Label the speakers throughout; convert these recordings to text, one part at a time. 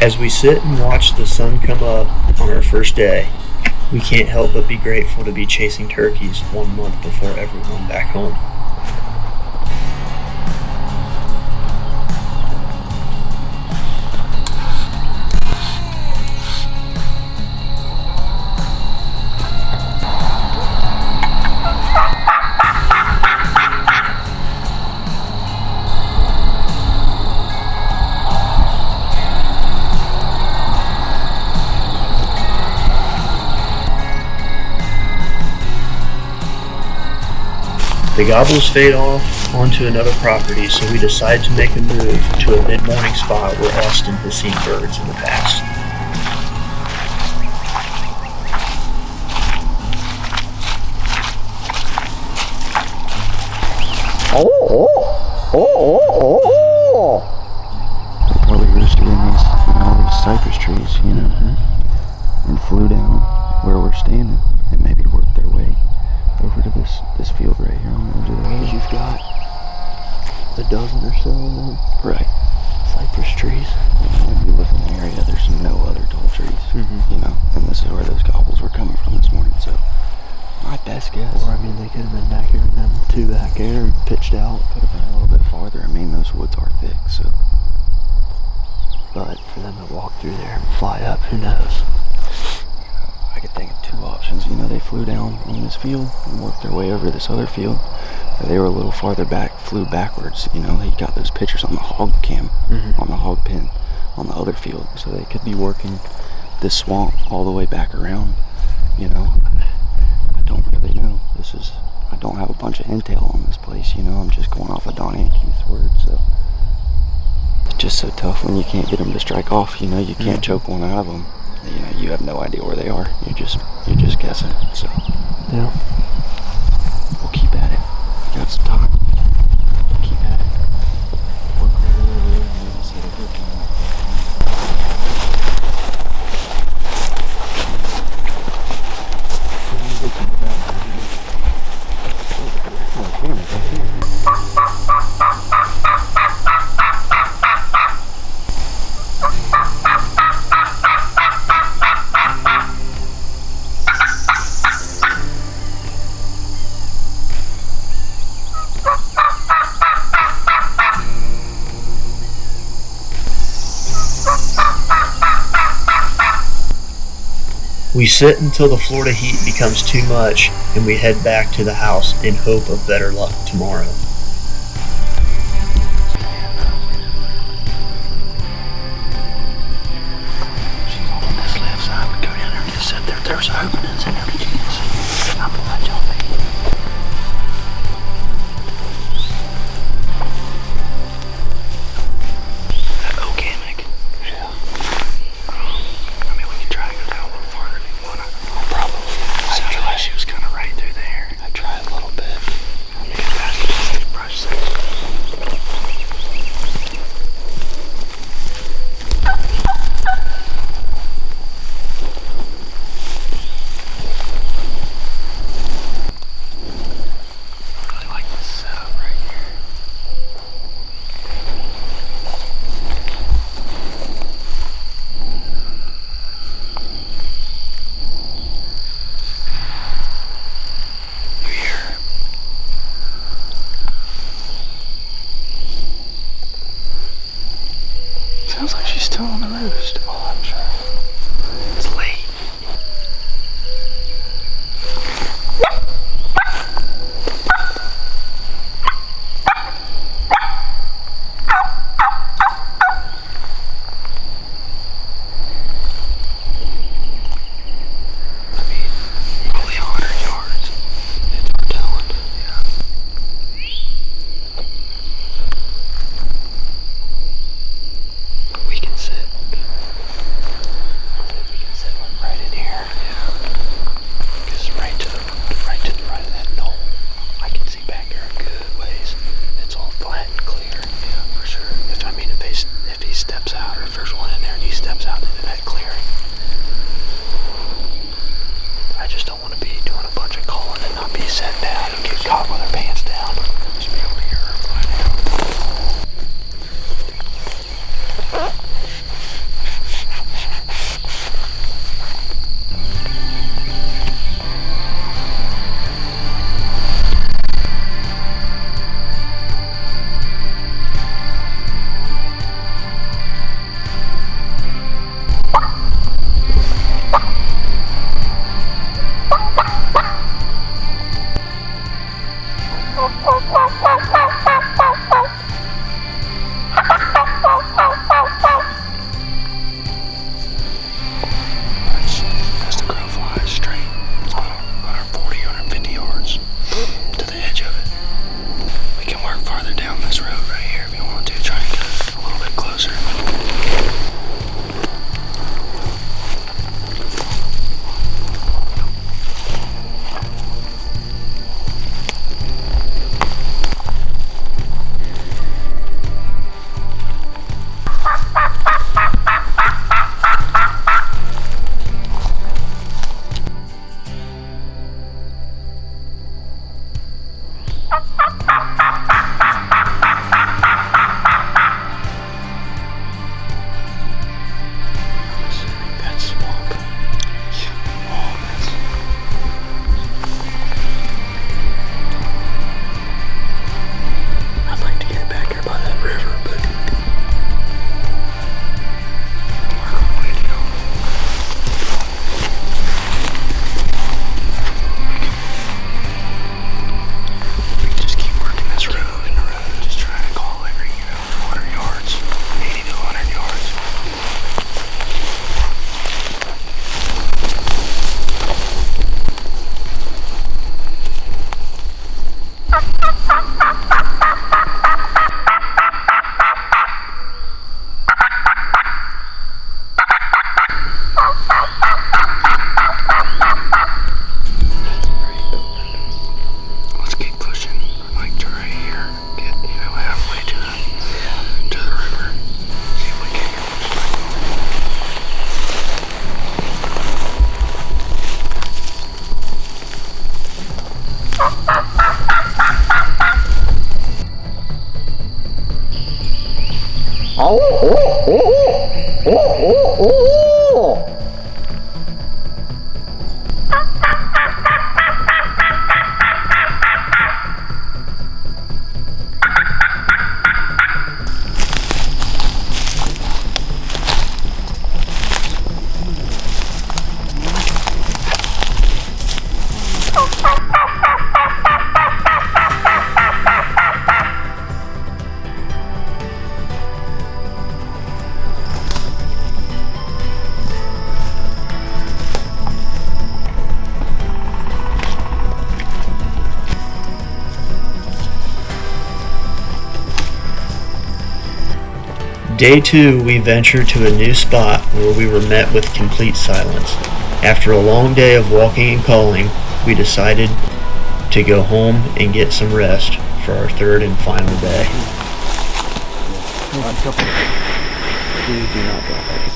Speaker 1: As we sit and watch the sun come up on our first day, we can't help but be grateful to be chasing turkeys 1 month before everyone back home. The gobbles fade off onto another property, so we decide to make a move to a mid-morning spot where Austin has seen birds in the past.
Speaker 2: While we roosted in all these cypress trees, and flew down where we're standing and maybe worked their way over to this field right here on the edge of the road.
Speaker 3: You've got a dozen or so of them.
Speaker 2: Right.
Speaker 3: Cypress trees.
Speaker 2: When we live in the area, there's no other tall trees, and this is where those gobbles were coming from this morning, so my best guess.
Speaker 3: Or, they could have been back here and then two back there and pitched out.
Speaker 2: Could have been a little bit farther. Those woods are thick, so.
Speaker 3: But for them to walk through there and fly up, who knows?
Speaker 2: I could think of two options. They flew down on this field and worked their way over to this other field. They were a little farther back, flew backwards. He got those pictures on the hog cam, on the hog pen, on the other field. So they could be working this swamp all the way back around. I don't really know. I don't have a bunch of intel on this place. I'm just going off of Donnie and Keith's word. So it's just so tough when you can't get them to strike off. You can't choke one out of them. You have no idea where they are. You're just guessing. So
Speaker 3: yeah,
Speaker 2: we'll keep at it. Got some time. Keep at it. Work really, really set a good time.
Speaker 1: We sit until the Florida heat becomes too much, and we head back to the house in hope of better luck tomorrow.
Speaker 2: She's on this left side. We go down there and just sit there. There's openings in there that you can see. I'm gonna let y'all be. She was kind of right through there. I tried a little bit. As the crow flies straight on our 40, 150 yards to the edge of it. We can work farther down this road right here if you want to, try and get a little bit closer.
Speaker 1: Day 2, we ventured to a new spot where we were met with complete silence. After a long day of walking and calling, we decided to go home and get some rest for our third and final day.
Speaker 3: Please do not drop it.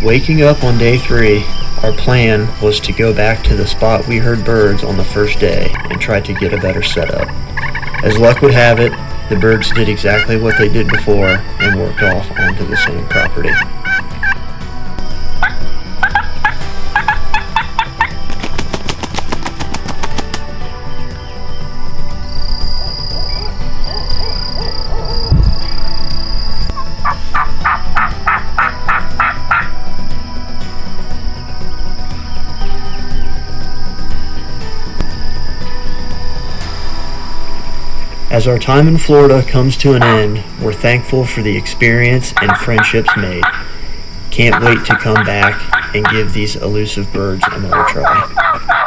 Speaker 1: Waking up on day 3, our plan was to go back to the spot we heard birds on the first day and try to get a better setup. As luck would have it, the birds did exactly what they did before and worked off onto the same property. As our time in Florida comes to an end, we're thankful for the experience and friendships made. Can't wait to come back and give these elusive birds another try.